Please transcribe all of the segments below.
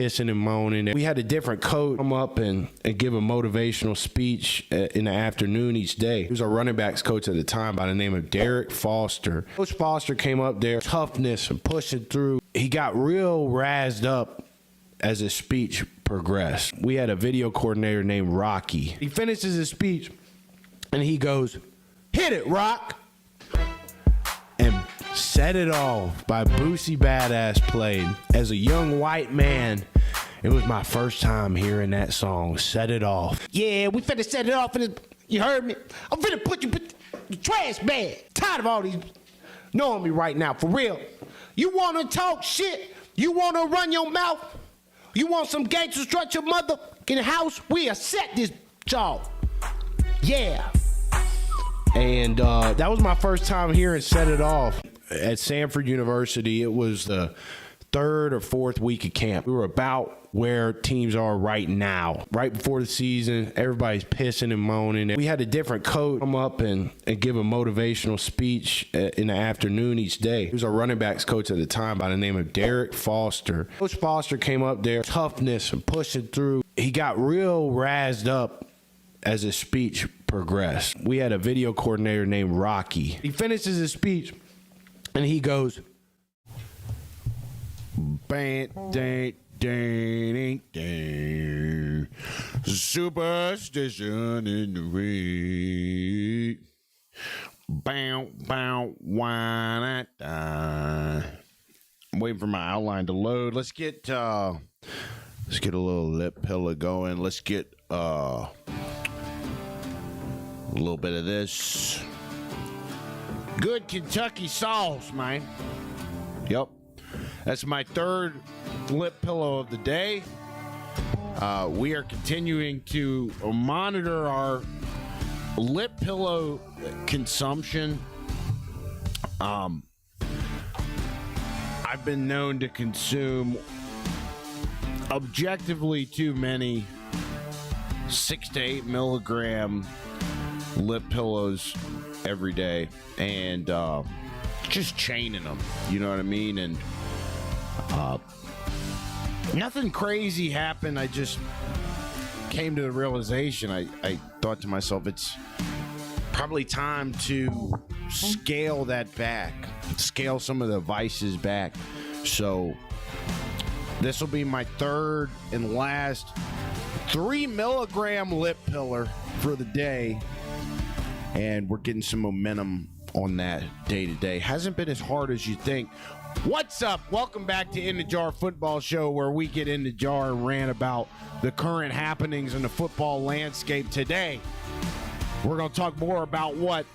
pissing and moaning. We had a different coach come up and give a motivational speech in the afternoon each day. He was our running backs coach at the time by the name of Derek Foster. Coach Foster came up there, toughness and pushing through. He got real razzed up as his speech progressed. We had a video coordinator named Rocky. He finishes his speech and he goes, "Hit it, Rock!" And Set It Off by Boosie Badass played. As a young white man, it was my first time hearing that song, Set It Off. Yeah, we finna set it off. You heard me? I'm finna put you in the trash bag. Tired of all these knowing me right now, for real. You wanna talk shit? You wanna run your mouth? You want some gangster strut your motherfucking house? We'll set this job. Yeah. And that was my first time hearing Set It Off. At Samford University, it was the third or fourth week of camp. We were about where teams are right now. Right before the season, everybody's pissing and moaning. We had a different coach come up and give a motivational speech in the afternoon each day. He was our running backs coach at the time by the name of Derek Foster. Coach Foster came up there, toughness and pushing through. He got real razzed up as his speech progressed. We had a video coordinator named Rocky. He finishes his speech and he goes, superstition in the rain. Bow, bow, why not? I'm waiting for my outline to load. Let's get a little lip pillow going. Let's get a little bit of this good Kentucky sauce, man. Yep. That's my third lip pillow of the day. We are continuing to monitor our lip pillow consumption. I've been known to consume objectively too many 6 to 8 milligram lip pillows every day, and just chaining them, you know what I mean? And nothing crazy happened. I just came to the realization, I thought to myself, it's probably time to scale that back, scale some of the vices back. So this will be my third and last 3 milligram lip pillar for the day, and we're getting some momentum on that day to day. Hasn't been as hard as you think. What's up? Welcome back to In the Jar Football Show, where we get in the jar and rant about the current happenings in the football landscape. Today, we're going to talk more about what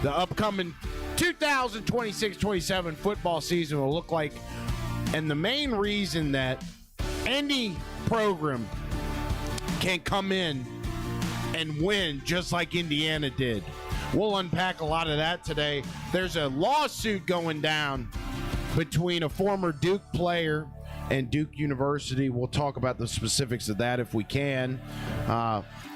the upcoming 2026-27 football season will look like, and the main reason that any program can come in and win just like Indiana did. We'll unpack a lot of that today. There's a lawsuit going down between a former Duke player and Duke University. We'll talk about the specifics of that if we can.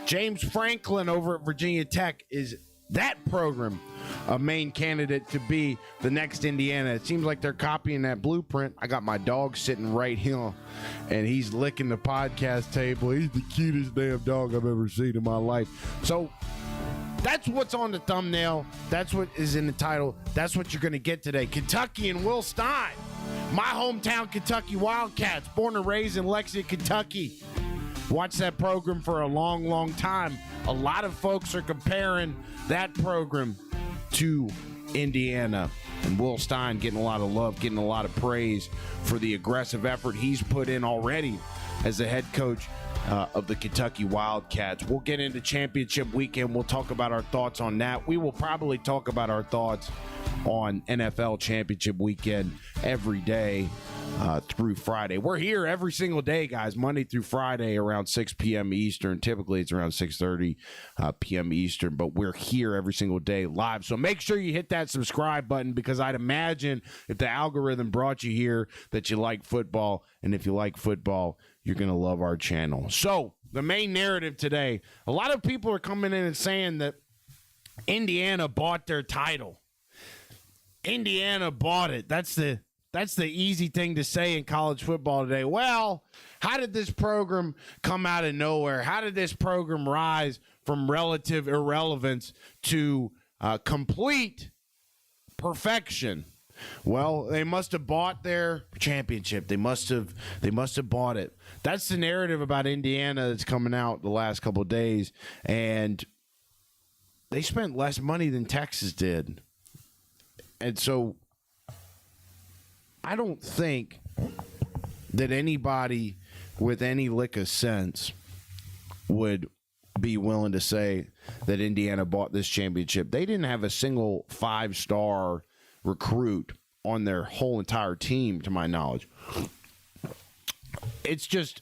James Franklin over at Virginia Tech, is that program a main candidate to be the next Indiana? It seems like they're copying that blueprint. I got my dog sitting right here, and he's licking the podcast table. He's the cutest damn dog I've ever seen in my life. So that's what's on the thumbnail. That's what is in the title. That's what you're going to get today. Kentucky and Will Stein. My hometown Kentucky Wildcats, born and raised in Lexington, Kentucky. Watched that program for a long, long time. A lot of folks are comparing that program to Indiana. And Will Stein getting a lot of love, getting a lot of praise for the aggressive effort he's put in already as the head coach of the Kentucky Wildcats. We'll get into championship weekend. We'll talk about our thoughts on that. We will probably talk about our thoughts on NFL championship weekend every day through Friday. We're here every single day, guys, Monday through Friday around 6 p.m. Eastern. Typically, it's around 6:30 p.m. Eastern, but we're here every single day live. So make sure you hit that subscribe button, because I'd imagine if the algorithm brought you here that you like football, and if you like football, you're going to love our channel. So the main narrative today, a lot of people are coming in and saying that Indiana bought their title. Indiana bought it. That's the That's the easy thing to say in college football today. Well, how did this program come out of nowhere? How did this program rise from relative irrelevance to complete perfection? Well, they must have bought their championship. They must have bought it. That's the narrative about Indiana that's coming out the last couple of days, and they spent less money than Texas did. And so I don't think that anybody with any lick of sense would be willing to say that Indiana bought this championship. They didn't have a single 5-star recruit on their whole entire team, to my knowledge. It's just,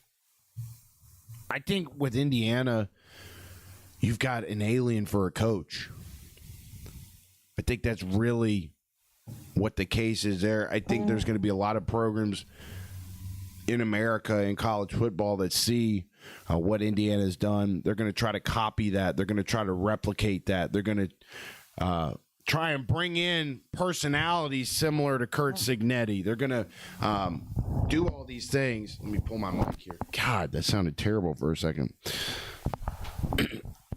I think with Indiana, you've got an alien for a coach. I think that's really what the case is there. I think there's going to be a lot of programs in America in college football that see what Indiana has done. They're going to try to copy that. They're going to try to replicate that. They're going to try and bring in personalities similar to Curt Cignetti. They're going to do all these things. Let me pull my mic here. God, that sounded terrible for a second.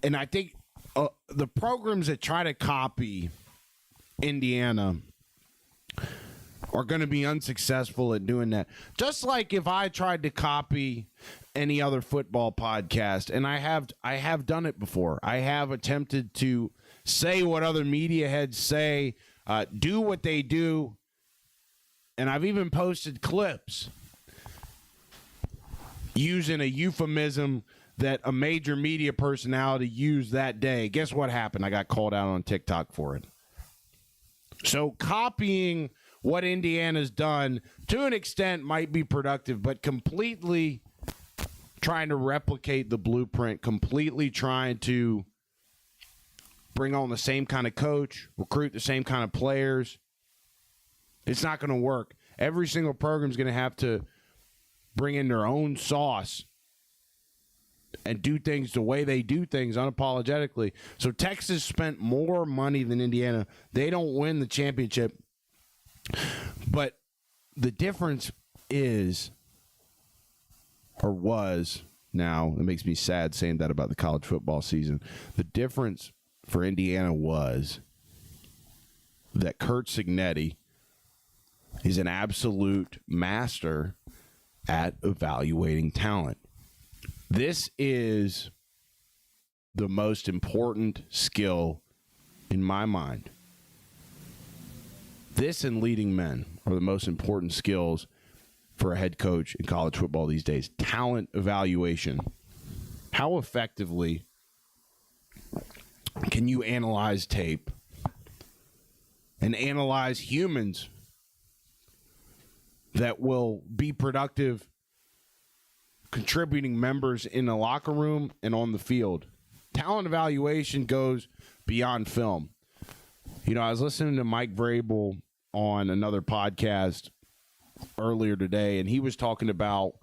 And I think the programs that try to copy Indiana are going to be unsuccessful at doing that. Just like if I tried to copy any other football podcast, and I have done it before. I have attempted to say what other media heads say, do what they do, and I've even posted clips using a euphemism that a major media personality used that day. Guess what happened? I got called out on TikTok for it. So copying what Indiana's done to an extent might be productive, but completely trying to replicate the blueprint, completely trying to bring on the same kind of coach, recruit the same kind of players, it's not going to work. Every single program is going to have to bring in their own sauce and do things the way they do things unapologetically. So Texas spent more money than Indiana. They don't win the championship. But the difference is, or was, now it makes me sad saying that about the college football season. The difference for Indiana was that Curt Cignetti is an absolute master at evaluating talent. This is the most important skill in my mind. This and leading men are the most important skills for a head coach in college football these days. Talent evaluation. How effectively can you analyze tape and analyze humans that will be productive contributing members in the locker room and on the field? Talent evaluation goes beyond film. You know, I was listening to Mike Vrabel on another podcast earlier today, and he was talking about,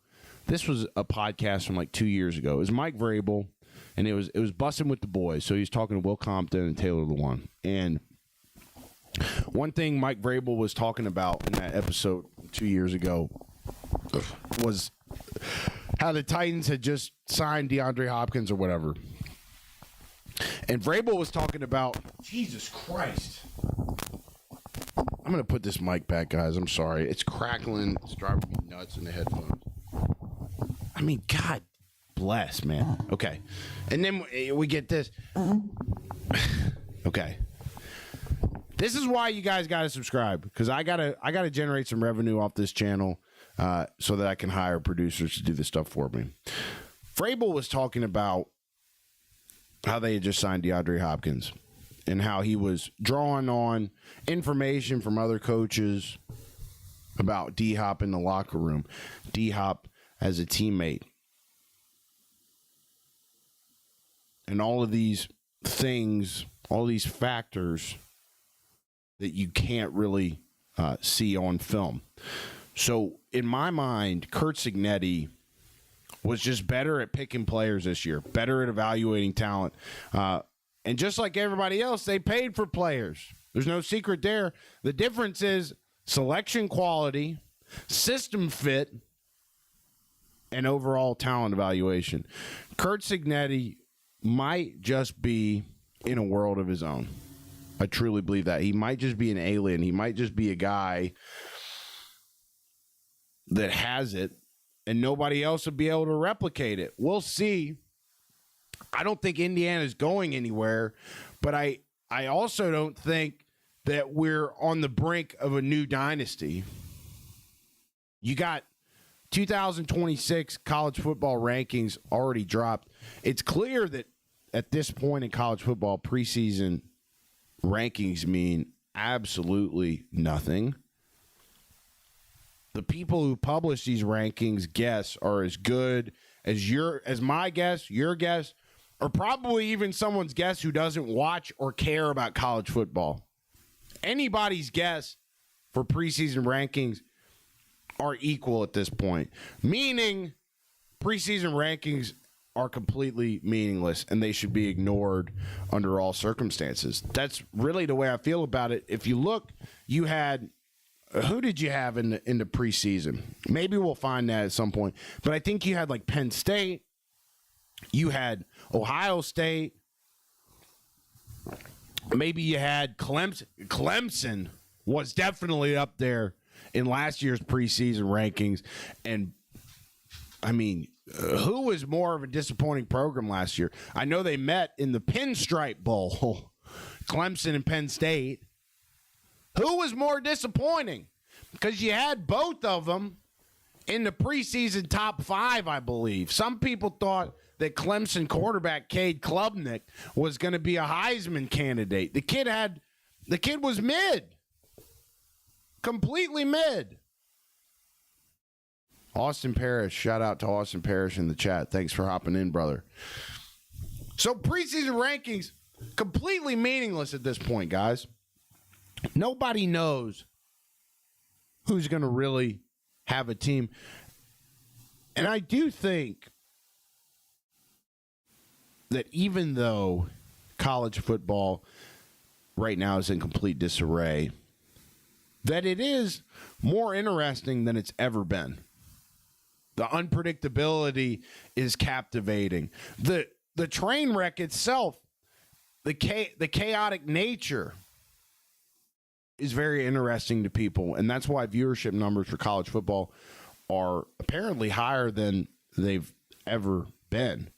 this was a podcast from like 2 years ago. It was Mike Vrabel, and it was Bussin' with the Boys. So he's talking to Will Compton and Taylor Lewan. And one thing Mike Vrabel was talking about in that episode 2 years ago was how the Titans had just signed DeAndre Hopkins or whatever. And Vrabel was talking about, Jesus Christ. I'm going to put this mic back, guys. I'm sorry. It's crackling. It's driving me nuts in the headphones. I mean, God bless, man. Okay. And then we get this. Okay. This is why you guys got to subscribe, because I gotta generate some revenue off this channel so that I can hire producers to do this stuff for me. Vrabel was talking about how they had just signed DeAndre Hopkins and how he was drawing on information from other coaches about D-Hop in the locker room, D-Hop as a teammate, and all of these things, all these factors that you can't really see on film. So in my mind, Curt Cignetti was just better at picking players this year, better at evaluating talent. And just like everybody else, they paid for players. There's no secret there. The difference is selection quality, system fit, and overall talent evaluation. Curt Cignetti might just be in a world of his own. I truly believe that. He might just be an alien. He might just be a guy that has it, and nobody else will be able to replicate it. We'll see. I don't think Indiana's going anywhere, but I also don't think that we're on the brink of a new dynasty. You got 2026 college football rankings already dropped. It's clear that at this point in college football, preseason rankings mean absolutely nothing. The people who publish these rankings guess are as good as my guess, your guess, or probably even someone's guess who doesn't watch or care about college football. Anybody's guess for preseason rankings are equal at this point, meaning preseason rankings are completely meaningless and they should be ignored under all circumstances. That's really the way I feel about it. If you look, you had who did you have in the preseason? Maybe we'll find that at some point. But I think you had like Penn State, you had Ohio State, maybe you had Clemson. Clemson was definitely up there in last year's preseason rankings. And, I mean, who was more of a disappointing program last year? I know they met in the Pinstripe Bowl, Clemson and Penn State. Who was more disappointing? Because you had both of them in the preseason top 5, I believe. Some people thought that Clemson quarterback Cade Klubnik was going to be a Heisman candidate. The kid was mid. Completely mid. Austin Parrish, shout out to Austin Parrish in the chat. Thanks for hopping in, brother. So preseason rankings, completely meaningless at this point, guys. Nobody knows who's going to really have a team. And I do think that even though college football right now is in complete disarray, that it is more interesting than it's ever been. The unpredictability is captivating. The train wreck itself, the chaotic nature is very interesting to people, and that's why viewership numbers for college football are apparently higher than they've ever been.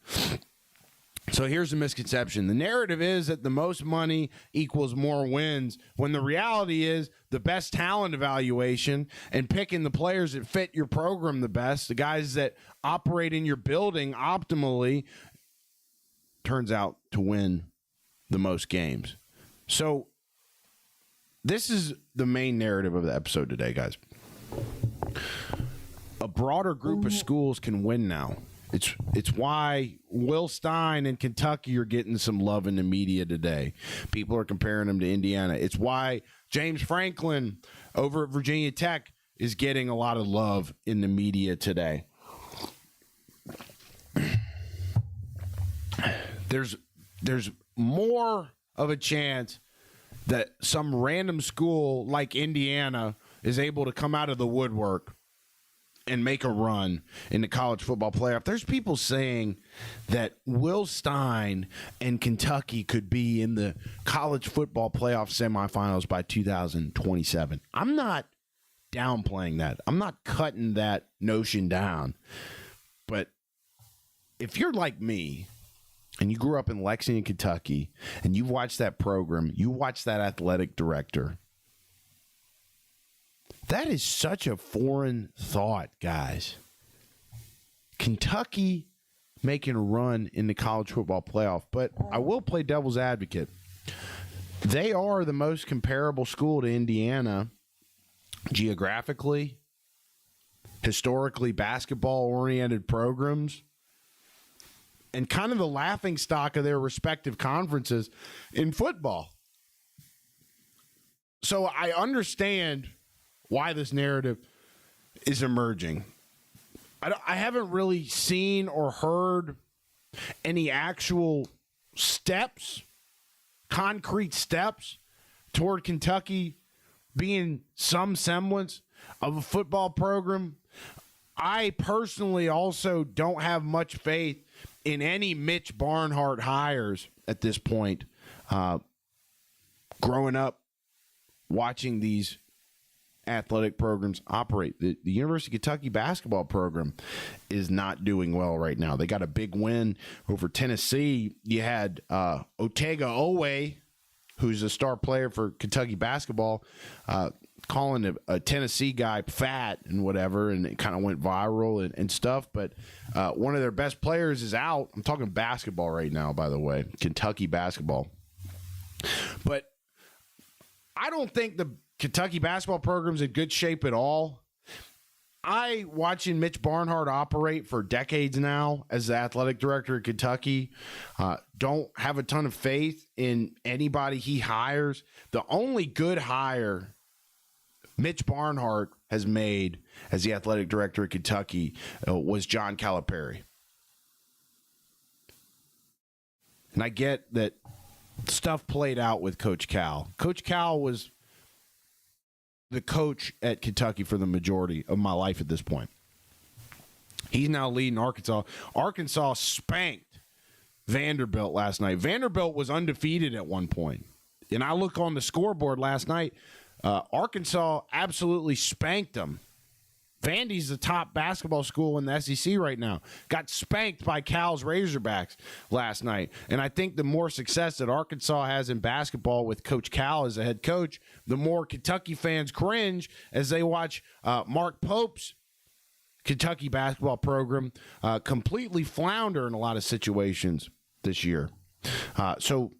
So here's the misconception. The narrative is that the most money equals more wins, when the reality is the best talent evaluation and picking the players that fit your program the best, the guys that operate in your building optimally, turns out to win the most games. So this is the main narrative of the episode today, guys. A broader group of schools can win now. It's why Will Stein in Kentucky are getting some love in the media today. People are comparing him to Indiana. It's why James Franklin over at Virginia Tech is getting a lot of love in the media today. There's more of a chance that some random school like Indiana is able to come out of the woodwork and make a run in the college football playoff. There's people saying that Will Stein and Kentucky could be in the college football playoff semifinals by 2027. I'm not downplaying that. I'm not cutting that notion down. But if you're like me and you grew up in Lexington, Kentucky, and you've watched that program, you watched that athletic director, that is such a foreign thought, guys. Kentucky making a run in the college football playoff, but I will play devil's advocate. They are the most comparable school to Indiana geographically, historically basketball-oriented programs, and kind of the laughingstock of their respective conferences in football. So I understand why this narrative is emerging. I haven't really seen or heard any actual steps, concrete steps toward Kentucky being some semblance of a football program. I personally also don't have much faith in any Mitch Barnhart hires at this point. Growing up, watching these athletic programs operate, the University of Kentucky basketball program is not doing well right now. They got a big win over Tennessee. You had Otega Owe, who's a star player for Kentucky basketball, calling a Tennessee guy fat and whatever, and it kind of went viral and stuff. But one of their best players is out. I'm talking basketball right now, by the way, Kentucky basketball. But I don't think the Kentucky basketball program's in good shape at all. Watching Mitch Barnhart operate for decades now as the athletic director at Kentucky, don't have a ton of faith in anybody he hires. The only good hire Mitch Barnhart has made as the athletic director at Kentucky was John Calipari. And I get that stuff played out with Coach Cal. Coach Cal was the coach at Kentucky for the majority of my life at this point. He's now leading Arkansas. Arkansas spanked Vanderbilt last night. Vanderbilt was undefeated at one point. And I look on the scoreboard last night, Arkansas absolutely spanked them. Vandy's the top basketball school in the SEC right now. Got spanked by Cal's Razorbacks last night. And I think the more success that Arkansas has in basketball with Coach Cal as a head coach, the more Kentucky fans cringe as they watch Mark Pope's Kentucky basketball program completely flounder in a lot of situations this year. So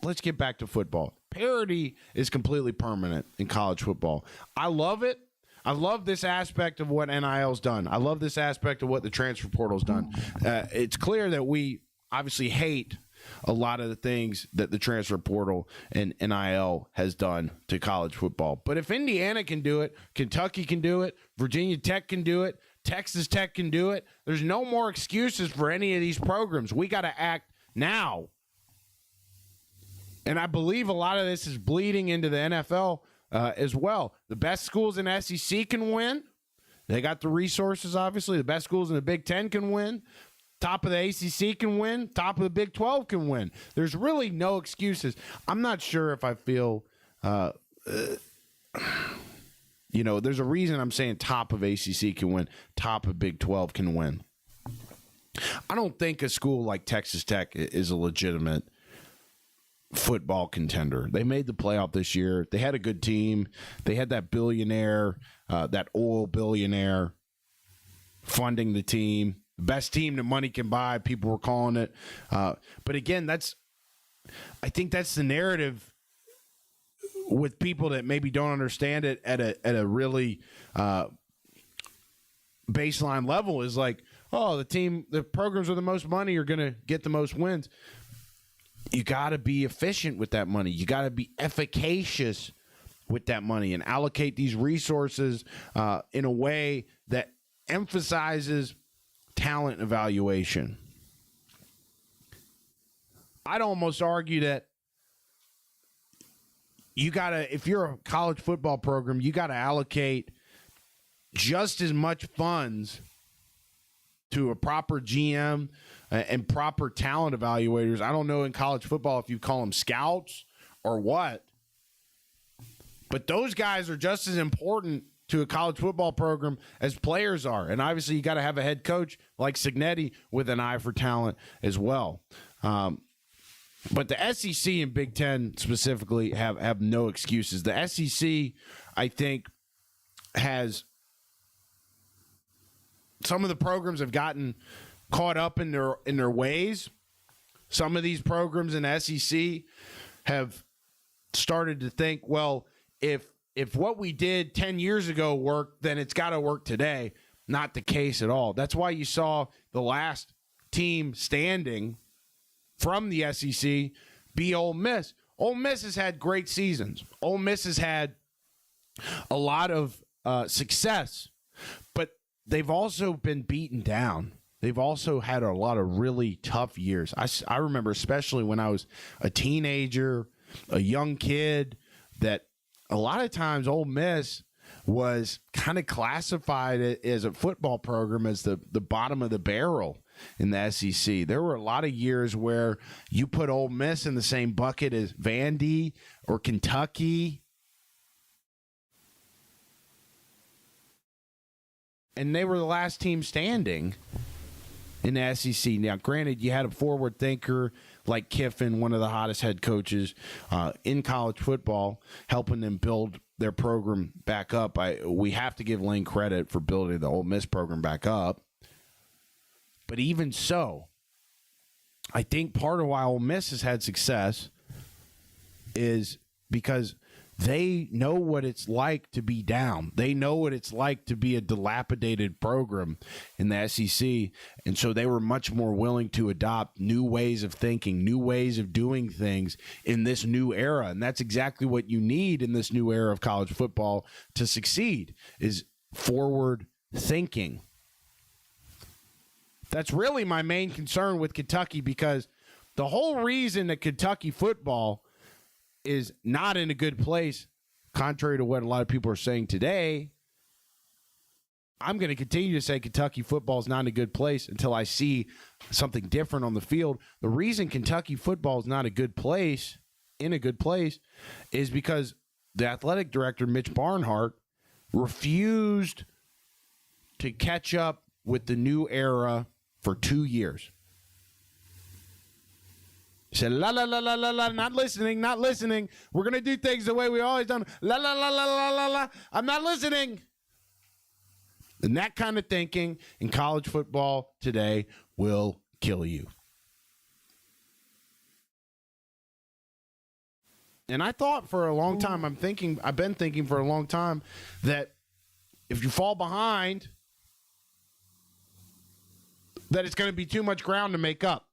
let's get back to football. Parity is completely permanent in college football. I love it. I love this aspect of what NIL's done. I love this aspect of what the transfer portal's done. It's clear that we obviously hate a lot of the things that the transfer portal and NIL has done to college football. But if Indiana can do it, Kentucky can do it, Virginia Tech can do it, Texas Tech can do it, there's no more excuses for any of these programs. We got to act now. And I believe a lot of this is bleeding into the NFL as well. The best schools in SEC can win. They got the resources, obviously. The best schools in the Big Ten can win. Top of the ACC can win. Top of the Big 12 can win. There's really no excuses. I'm not sure if I feel, there's a reason I'm saying top of ACC can win. Top of Big 12 can win. I don't think a school like Texas Tech is a legitimate football contender. They made the playoff this year. They had a good team. They had that billionaire, that oil billionaire funding the team. Best team that money can buy, people were calling it. But again, I think that's the narrative with people that maybe don't understand it at a really baseline level is like, oh, the programs with the most money are going to get the most wins. You got to be efficient with that money. You got to be efficacious with that money and allocate these resources in a way that emphasizes talent evaluation. I'd almost argue that if you're a college football program, you got to allocate just as much funds to a proper GM and proper talent evaluators. I don't know in college football if you call them scouts or what, but those guys are just as important to a college football program as players are. And obviously you got to have a head coach like Cignetti with an eye for talent as well. But the SEC and Big Ten specifically have no excuses. The SEC, I think, has some of the programs have gotten caught up in their ways. Some of these programs in the SEC have started to think, well, if what we did 10 years ago worked, then it's got to work today. Not the case at all. That's why you saw the last team standing from the SEC be Ole Miss. Ole Miss has had great seasons. Ole Miss has had a lot of success, but they've also been beaten down. They've also had a lot of really tough years. I remember especially when I was a teenager, a young kid, that a lot of times Ole Miss was kind of classified as a football program as the bottom of the barrel in the SEC. There were a lot of years where you put Ole Miss in the same bucket as Vandy or Kentucky, and they were the last team standing in the SEC. Now, granted, you had a forward thinker like Kiffin, one of the hottest head coaches in college football, helping them build their program back up. We have to give Lane credit for building the Ole Miss program back up. But even so, I think part of why Ole Miss has had success is because they know what it's like to be down. They know what it's like to be a dilapidated program in the SEC. And so they were much more willing to adopt new ways of thinking, new ways of doing things in this new era. And that's exactly what you need in this new era of college football to succeed, is forward thinking. That's really my main concern with Kentucky, because the whole reason that Kentucky football is not in a good place, contrary to what a lot of people are saying today, I'm going to continue to say Kentucky football is not in a good place until I see something different on the field. The reason Kentucky football is not in a good place, is because the athletic director, Mitch Barnhart, refused to catch up with the new era for 2 years. He said, la, la, la, la, la, la, not listening. We're going to do things the way we always done. La, la, la, la, la, la, la. I'm not listening. And that kind of thinking in college football today will kill you. And I thought for a long time, I've been thinking for a long time that if you fall behind, that it's going to be too much ground to make up.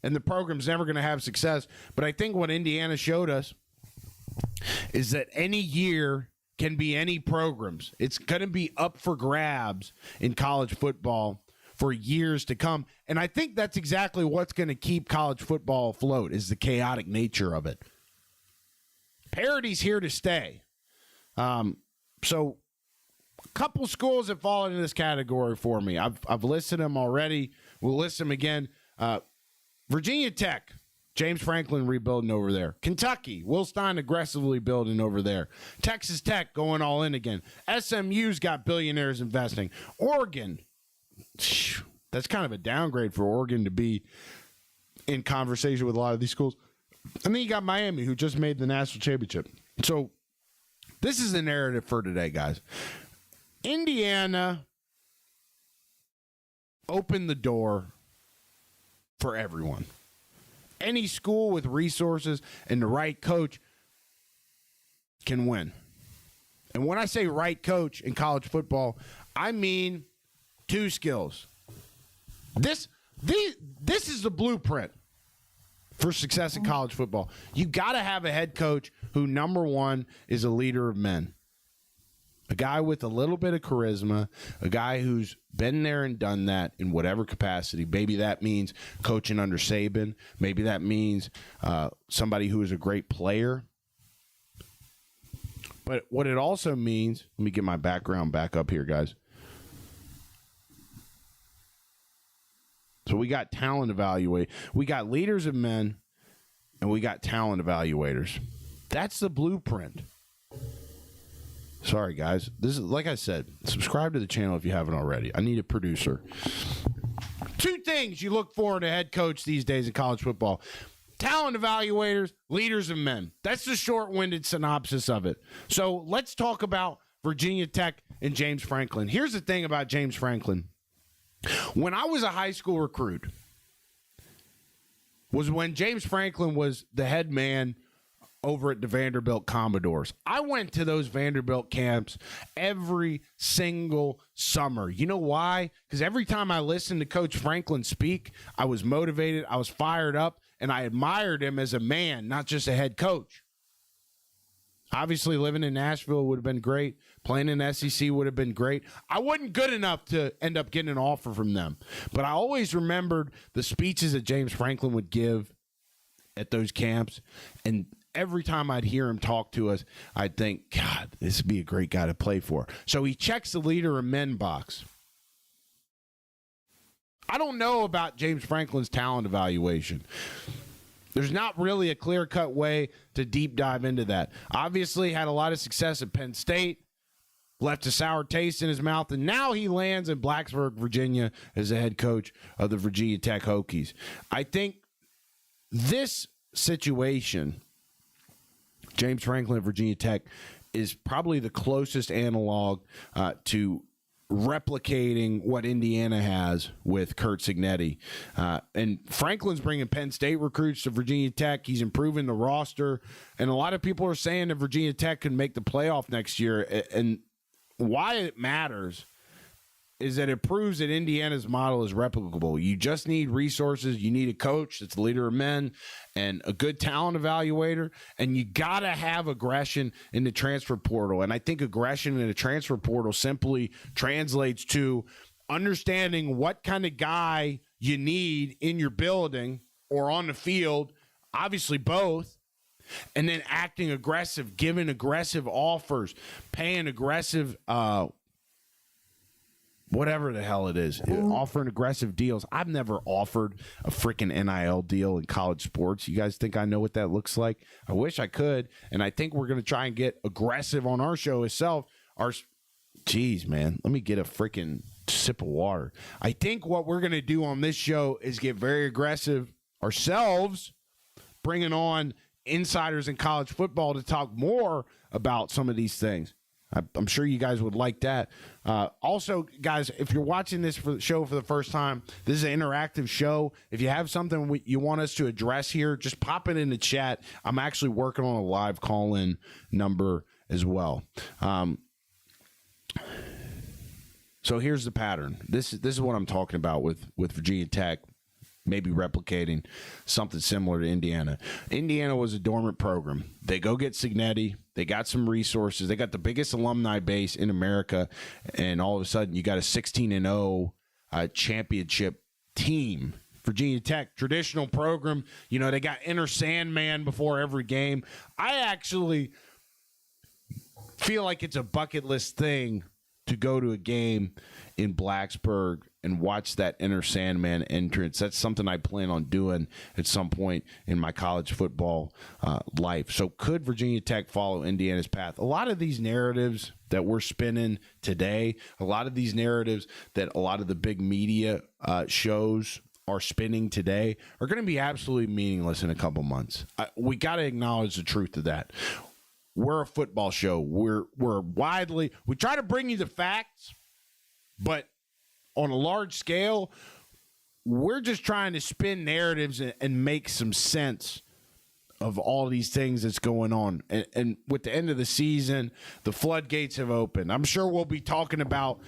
And the program's never going to have success. But I think what Indiana showed us is that any year can be any programs. It's going to be up for grabs in college football for years to come. And I think that's exactly what's going to keep college football afloat, is the chaotic nature of it. Parity's here to stay. So a couple schools have fallen in this category for me. I've listed them already. We'll list them again. Virginia Tech, James Franklin rebuilding over there. Kentucky, Will Stein aggressively building over there. Texas Tech going all in again. SMU's got billionaires investing. Oregon, that's kind of a downgrade for Oregon to be in conversation with a lot of these schools. And then you got Miami, who just made the national championship. So this is the narrative for today, guys. Indiana opened the door for everyone. Any school with resources and the right coach can win. And when I say right coach in college football, I mean two skills. This is the blueprint for success in college football. You got to have a head coach who, number one, is a leader of men. A guy with a little bit of charisma, a guy who's been there and done that in whatever capacity. Maybe that means coaching under Saban. Maybe that means somebody who is a great player. But what it also means, let me get my background back up here, guys. So we got talent evaluate. We got leaders of men, and we got talent evaluators. That's the blueprint. Sorry, guys. This is, like I said, subscribe to the channel if you haven't already. I need a producer. Two things you look for in a head coach these days in college football: talent evaluators, leaders of men. That's the short-winded synopsis of it. So let's talk about Virginia Tech and James Franklin. Here's the thing about James Franklin. When I was a high school recruit, was when James Franklin was the head man over at the Vanderbilt Commodores. I went to those Vanderbilt camps every single summer. You know why? Because every time I listened to Coach Franklin speak, I was motivated, I was fired up, and I admired him as a man, not just a head coach. Obviously, living in Nashville would have been great. Playing in SEC would have been great. I wasn't good enough to end up getting an offer from them. But I always remembered the speeches that James Franklin would give at those camps, and every time I'd hear him talk to us, I'd think, God, this would be a great guy to play for. So he checks the leader of men box. I don't know about James Franklin's talent evaluation. There's not really a clear-cut way to deep dive into that. Obviously, had a lot of success at Penn State, left a sour taste in his mouth, and now he lands in Blacksburg, Virginia as the head coach of the Virginia Tech Hokies. I think this situation, James Franklin at Virginia Tech, is probably the closest analog to replicating what Indiana has with Curt Cignetti. And Franklin's bringing Penn State recruits to Virginia Tech. He's improving the roster. And a lot of people are saying that Virginia Tech can make the playoff next year. And why it matters is that it proves that Indiana's model is replicable. You just need resources. You need a coach that's the leader of men and a good talent evaluator. And you got to have aggression in the transfer portal. And I think aggression in the transfer portal simply translates to understanding what kind of guy you need in your building or on the field, obviously both, and then acting aggressive, giving aggressive offers, paying aggressive whatever the hell it is, offering aggressive deals. I've never offered a freaking NIL deal in college sports. You guys think I know what that looks like? I wish I could, and I think we're going to try and get aggressive on our show itself. Geez, man, let me get a freaking sip of water. I think what we're going to do on this show is get very aggressive ourselves, bringing on insiders in college football to talk more about some of these things. I'm sure you guys would like that. Also, guys, if you're watching this show for the first time, this is an interactive show. If you have something you want us to address here, just pop it in the chat. I'm actually working on a live call-in number as well. So here's the pattern. This is what I'm talking about with Virginia Tech, maybe replicating something similar to Indiana. Indiana was a dormant program. They go get Cignetti. They got some resources. They got the biggest alumni base in America, and all of a sudden you got a 16-0 championship team. Virginia Tech, traditional program. You know, they got Enter Sandman before every game. I actually feel like it's a bucket list thing to go to a game in Blacksburg and watch that Enter Sandman entrance. That's something I plan on doing at some point in my college football life. So could Virginia Tech follow Indiana's path? A lot of these narratives that we're spinning today, a lot of these narratives that a lot of the big media shows are spinning today are going to be absolutely meaningless in a couple months. We got to acknowledge the truth of that. We're a football show. We try to bring you the facts, but on a large scale, we're just trying to spin narratives and make some sense of all these things that's going on. And with the end of the season, the floodgates have opened. I'm sure we'll be talking about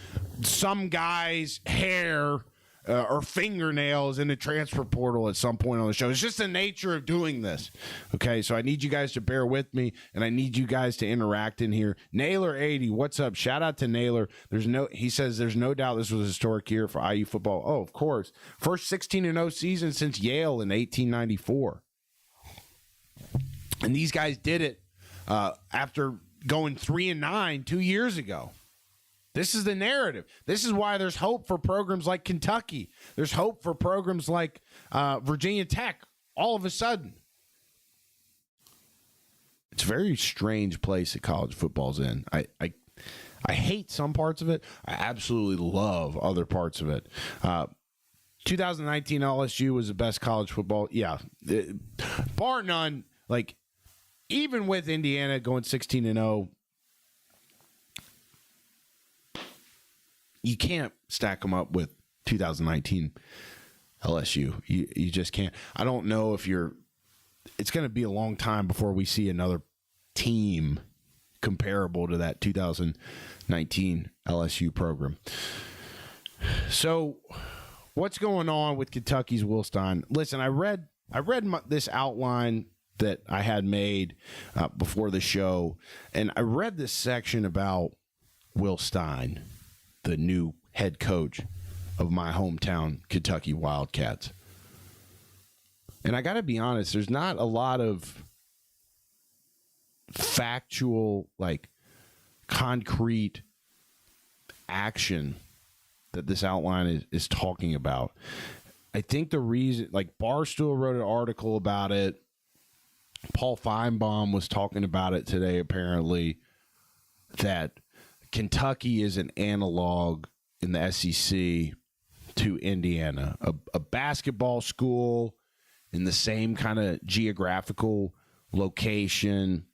some guy's hair or fingernails in the transfer portal at some point on the show. It's just the nature of doing this. Okay, so I need you guys to bear with me, and I need you guys to interact in here. Naylor80, what's up? Shout out to Naylor. He says there's no doubt this was a historic year for IU football. Oh, of course. First 16-0 season since Yale in 1894. And these guys did it after going 3-9 2 years ago. This is the narrative. This is why there's hope for programs like Kentucky. There's hope for programs like Virginia Tech all of a sudden. It's a very strange place that college football's in. I hate some parts of it. I absolutely love other parts of it. 2019 LSU was the best college football. Yeah. Bar none. Like, even with Indiana going 16-0, you can't stack them up with 2019 LSU. You just can't. I don't know if it's going to be a long time before we see another team comparable to that 2019 LSU program. So what's going on with Kentucky's Will Stein? Listen, I read this outline that I had made before the show, and I read this section about Will Stein, the new head coach of my hometown Kentucky Wildcats. And I got to be honest, there's not a lot of factual, like concrete action that this outline is talking about. I think the reason, like Barstool wrote an article about it. Paul Feinbaum was talking about it today, apparently, that Kentucky is an analog in the SEC to Indiana, a basketball school in the same kind of geographical location.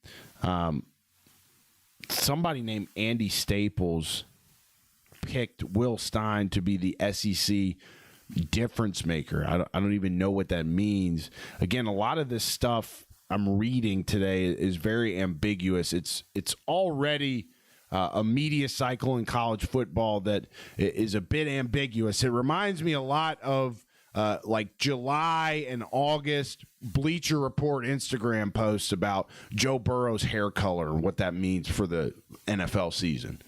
Somebody named Andy Staples picked Will Stein to be the SEC difference maker. I don't even know what that means. Again, a lot of this stuff I'm reading today is very ambiguous. It's already a media cycle in college football that is a bit ambiguous. It reminds me a lot of like July and August Bleacher Report Instagram posts about Joe Burrow's hair color and what that means for the NFL season.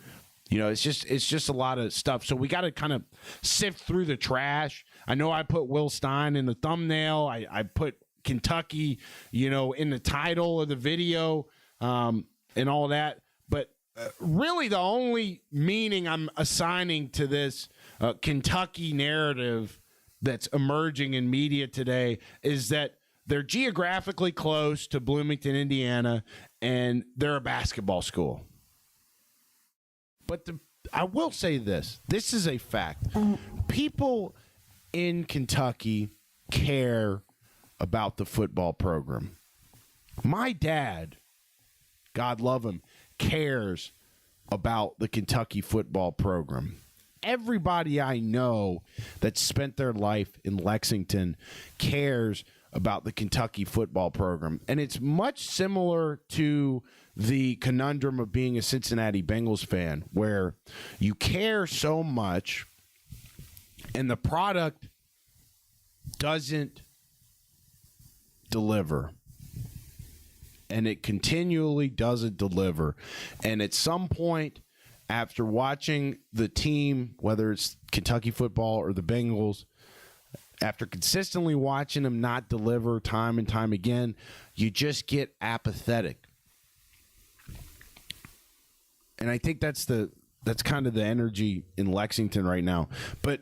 You know, it's just a lot of stuff. So we got to kind of sift through the trash. I know I put Will Stein in the thumbnail. I put Kentucky, you know, in the title of the video and all that. But really the only meaning I'm assigning to this Kentucky narrative that's emerging in media today is that they're geographically close to Bloomington, Indiana, and they're a basketball school. But I will say this. This is a fact. People in Kentucky care about the football program. My dad, God love him, cares about the Kentucky football program. Everybody I know that spent their life in Lexington cares about the Kentucky football program. And it's much similar to the conundrum of being a Cincinnati Bengals fan, where you care so much and the product doesn't deliver. And it continually doesn't deliver. And at some point, after watching the team, whether it's Kentucky football or the Bengals, after consistently watching them not deliver time and time again, you just get apathetic. And I think that's kind of the energy in Lexington right now. But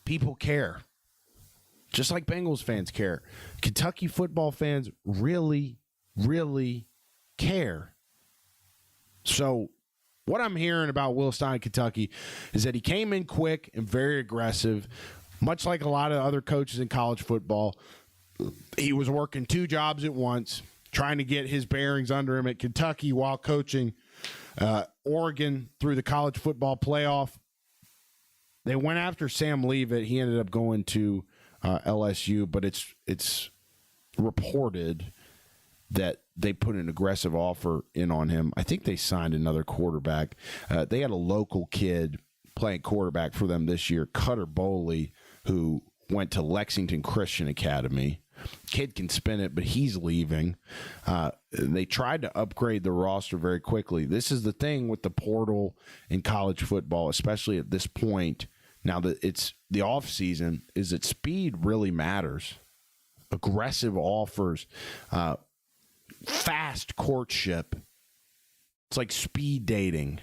people care. Just like Bengals fans care. Kentucky football fans really, really care. So what I'm hearing about Will Stein, Kentucky, is that he came in quick and very aggressive, much like a lot of other coaches in college football. He was working two jobs at once, trying to get his bearings under him at Kentucky while coaching Oregon through the college football playoff. They went after Sam Leavitt. He ended up going to LSU, but it's reported that they put an aggressive offer in on him. I think they signed another quarterback. They had a local kid playing quarterback for them this year, Cutter Boley, who went to Lexington Christian Academy. Kid can spin it, but he's leaving. They tried to upgrade the roster very quickly. This is the thing with the portal in college football, especially at this point. Now that it's the offseason, is that speed really matters. Aggressive offers, fast courtship. It's like speed dating,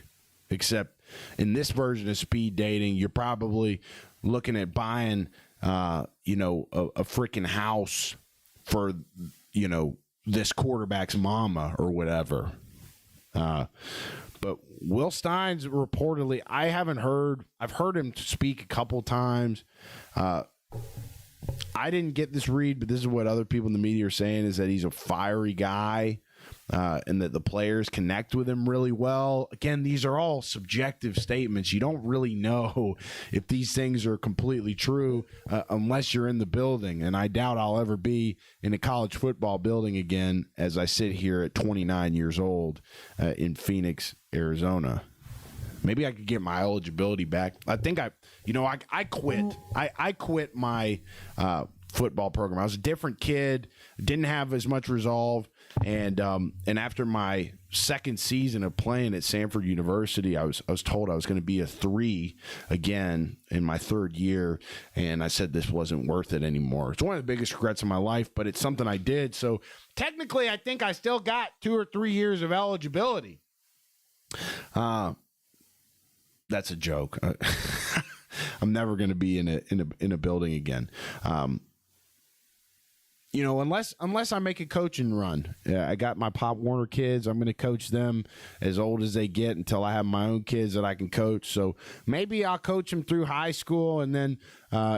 except in this version of speed dating, you're probably looking at buying a freaking house for, this quarterback's mama or whatever. But Will Stein's reportedly, I've heard him speak a couple times. I didn't get this read, but this is what other people in the media are saying, is that he's a fiery guy and that the players connect with him really well. Again, these are all subjective statements. You don't really know if these things are completely true unless you're in the building. And I doubt I'll ever be in a college football building again as I sit here at 29 years old in Phoenix, Arizona. Maybe I could get my eligibility back. I think I quit. I quit my football program. I was a different kid, didn't have as much resolve, and after my second season of playing at Samford University, I was told I was going to be a 3 again in my third year, and I said this wasn't worth it anymore. It's one of the biggest regrets of my life, but it's something I did. So technically, I think I still got 2 or 3 years of eligibility. That's a joke. I'm never going to be in a building again. Unless I make a coaching run. I got my Pop Warner kids. I'm going to coach them as old as they get until I have my own kids that I can coach. So maybe I'll coach them through high school, and then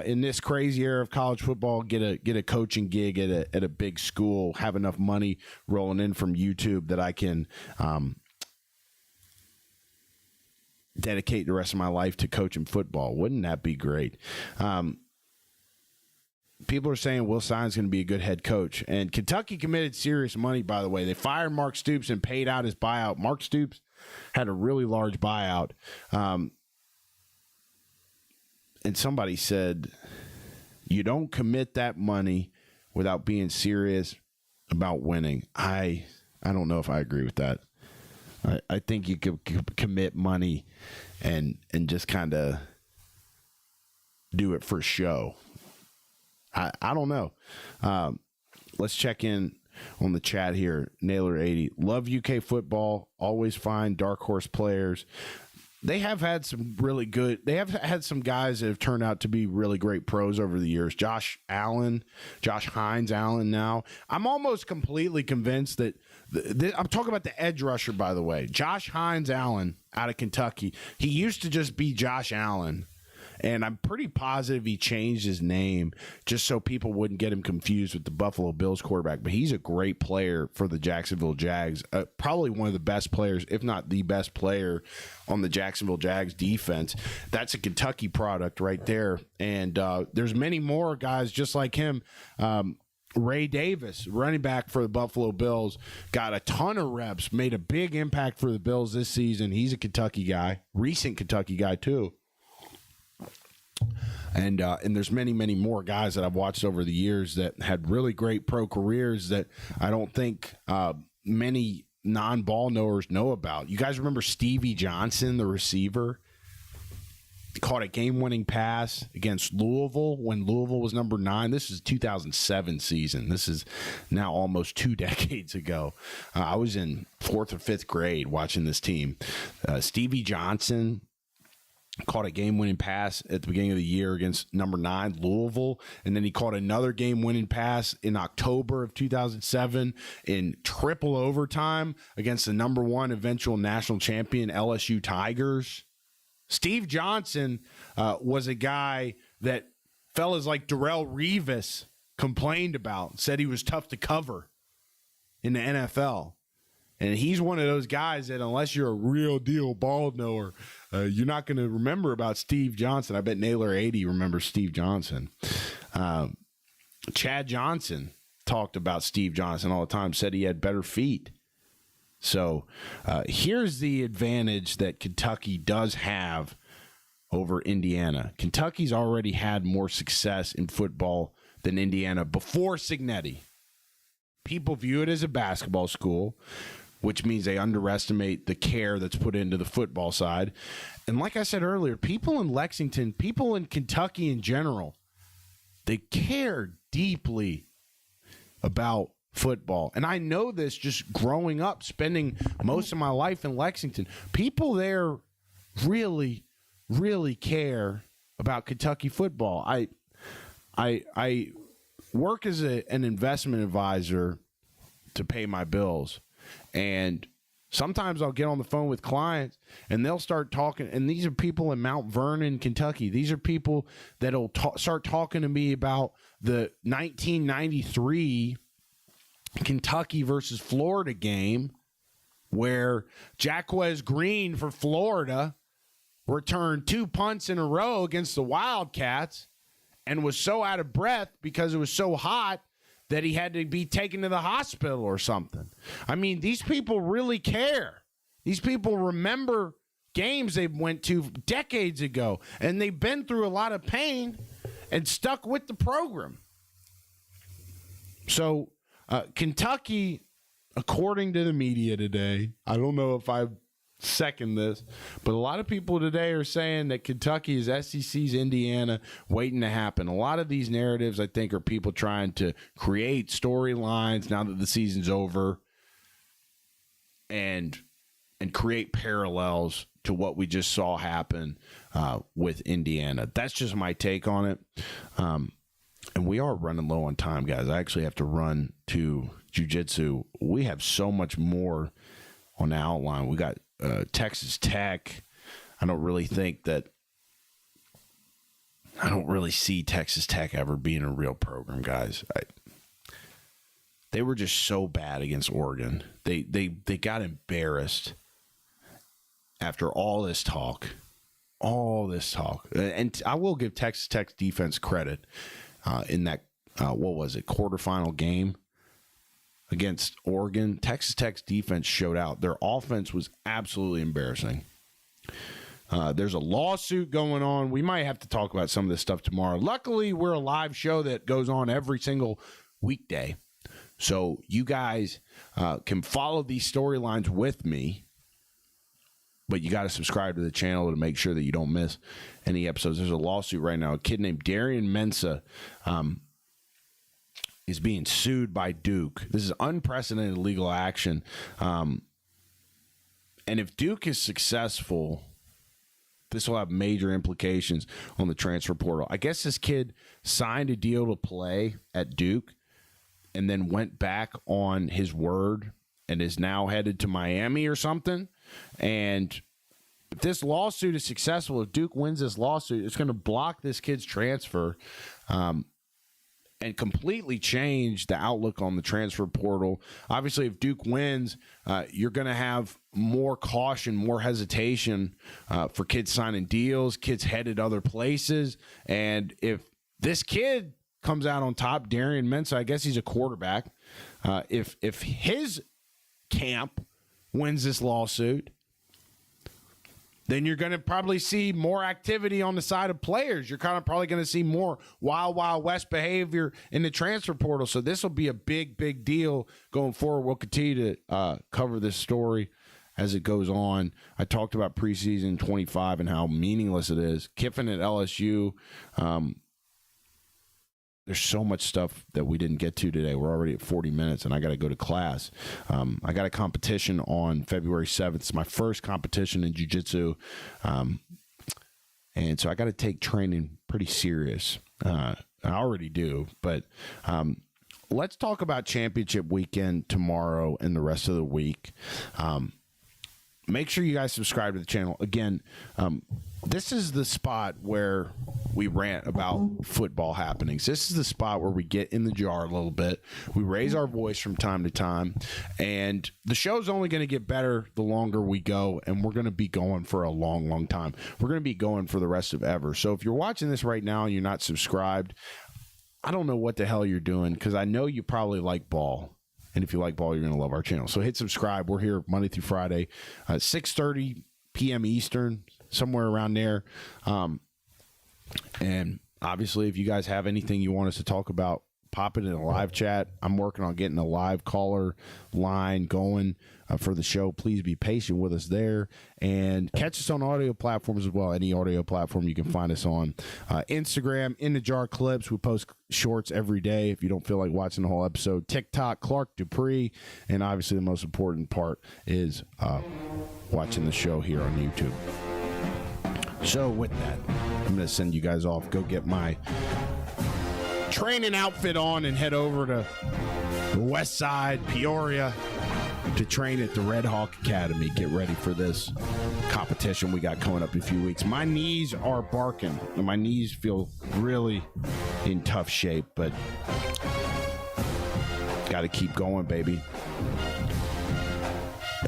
in this crazy era of college football, get a coaching gig at a big school. Have enough money rolling in from YouTube that I can dedicate the rest of my life to coaching football. Wouldn't that be great? People are saying Will Stein's going to be a good head coach. And Kentucky committed serious money, by the way. They fired Mark Stoops and paid out his buyout. Mark Stoops had a really large buyout. And somebody said, you don't commit that money without being serious about winning. I don't know if I agree with that. I think you could commit money and just kind of do it for show. I don't know. Let's check in on the chat here. Naylor80. Love UK football. Always find dark horse players. They have had some really good. They have had some guys that have turned out to be really great pros over the years. Josh Hines Allen now. I'm almost completely convinced that I'm talking about the edge rusher, by the way. Josh Hines Allen out of Kentucky. He used to just be Josh Allen. And I'm pretty positive he changed his name just so people wouldn't get him confused with the Buffalo Bills quarterback. But he's a great player for the Jacksonville Jags. Probably one of the best players, if not the best player on the Jacksonville Jags defense. That's a Kentucky product right there. And there's many more guys just like him. Ray Davis, running back for the Buffalo Bills, got a ton of reps, made a big impact for the Bills this season. He's a Kentucky guy, recent Kentucky guy too. And there's many, many more guys that I've watched over the years that had really great pro careers that I don't think many non-ball knowers know about. You guys remember Stevie Johnson, the receiver? Caught a game-winning pass against Louisville when Louisville was number 9. This is 2007 season. This is now almost 2 decades ago. I was in 4th or 5th grade watching this team. Stevie Johnson caught a game-winning pass at the beginning of the year against number 9 Louisville, and then he caught another game-winning pass in October of 2007 in triple overtime against the number 1 eventual national champion LSU Tigers. Steve Johnson was a guy that fellas like Darrelle Revis complained about, said he was tough to cover in the NFL. And he's one of those guys that unless you're a real deal ball knower, you're not going to remember about Steve Johnson. I bet Naylor80 remembers Steve Johnson. Chad Johnson talked about Steve Johnson all the time, said he had better feet. So here's the advantage that Kentucky does have over Indiana. Kentucky's already had more success in football than Indiana before Cignetti. People view it as a basketball school, which means they underestimate the care that's put into the football side. And like I said earlier, people in Lexington, people in Kentucky in general, they care deeply about football. And I know this just growing up, spending most of my life in Lexington. People there really, really care about Kentucky football. I work as an investment advisor to pay my bills. And sometimes I'll get on the phone with clients and they'll start talking. And these are people in Mount Vernon, Kentucky. These are people that'll start talking to me about the 1993 Kentucky versus Florida game where Jaquez Green for Florida returned 2 punts in a row against the Wildcats and was so out of breath because it was so hot that he had to be taken to the hospital or something. I mean, these people really care. These people remember games they went to decades ago, and they've been through a lot of pain and stuck with the program. So Kentucky according to the media today, I don't know if I second this, but a lot of people today are saying that Kentucky is SEC's Indiana waiting to happen. A lot of these narratives, I think, are people trying to create storylines now that the season's over and create parallels to what we just saw happen with Indiana. That's just my take on it. And we are running low on time, guys. I actually have to run to jiu-jitsu. We have so much more on the outline. We got Texas Tech. I don't really see Texas Tech ever being a real program, guys. They were just so bad against Oregon. They got embarrassed after all this talk. And I will give Texas Tech's defense credit in that, quarterfinal game against Oregon. Texas Tech's defense showed out. Their offense was absolutely embarrassing. There's a lawsuit going on. We might have to talk about some of this stuff tomorrow. Luckily, we're a live show that goes on every single weekday. So you guys can follow these storylines with me, but you got to subscribe to the channel to make sure that you don't miss any episodes. There's a lawsuit right now. A kid named Darian Mensah is being sued by Duke. This is unprecedented legal action. And if Duke is successful, this will have major implications on the transfer portal. I guess this kid signed a deal to play at Duke and then went back on his word and is now headed to Miami or something. And if this lawsuit is successful, if Duke wins this lawsuit, it's going to block this kid's transfer and completely change the outlook on the transfer portal. Obviously, if Duke wins, you're going to have more caution, more hesitation for kids signing deals, kids headed other places. And if this kid comes out on top, Darian Mensah, I guess he's a quarterback. If his camp wins this lawsuit, then you're going to probably see more activity on the side of players. You're kind of probably going to see more wild, wild west behavior in the transfer portal. So this will be a big, big deal going forward. We'll continue to cover this story as it goes on. I talked about preseason 25 and how meaningless it is. Kiffin at LSU, there's so much stuff that we didn't get to today. We're already at 40 minutes, and I got to go to class. I got a competition on February 7th. It's my first competition in jiu-jitsu, and so I got to take training pretty serious. I already do, but let's talk about championship weekend tomorrow and the rest of the week. Make sure you guys subscribe to the channel. Again, this is the spot where we rant about football happenings. This is the spot where we get in the jar a little bit. We raise our voice from time to time. And the show's only going to get better the longer we go. And we're going to be going for a long, long time. We're going to be going for the rest of ever. So if you're watching this right now and you're not subscribed, I don't know what the hell you're doing, because I know you probably like ball. And if you like ball, you're going to love our channel. So hit subscribe. We're here Monday through Friday, 6:30 p.m. Eastern, somewhere around there. And obviously, if you guys have anything you want us to talk about, pop it in a live chat. I'm working on getting a live caller line going for the show. Please be patient with us there. And catch us on audio platforms as well. Any audio platform you can find us on. Instagram, In the Jar Clips. We post shorts every day if you don't feel like watching the whole episode. TikTok, Clark Dupree. And obviously the most important part is watching the show here on YouTube. So with that, I'm going to send you guys off. Go get my training outfit on and head over to the West Side, Peoria, to train at the Red Hawk Academy. Get ready for this competition we got coming up in a few weeks. My knees are barking, and my knees feel really in tough shape, but got to keep going, baby.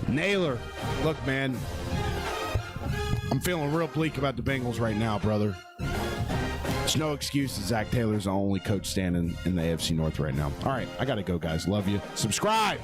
Naylor, look, man, I'm feeling real bleak about the Bengals right now, brother. It's no excuse that Zach Taylor's the only coach standing in the AFC North right now. All right, I got to go, guys. Love you. Subscribe.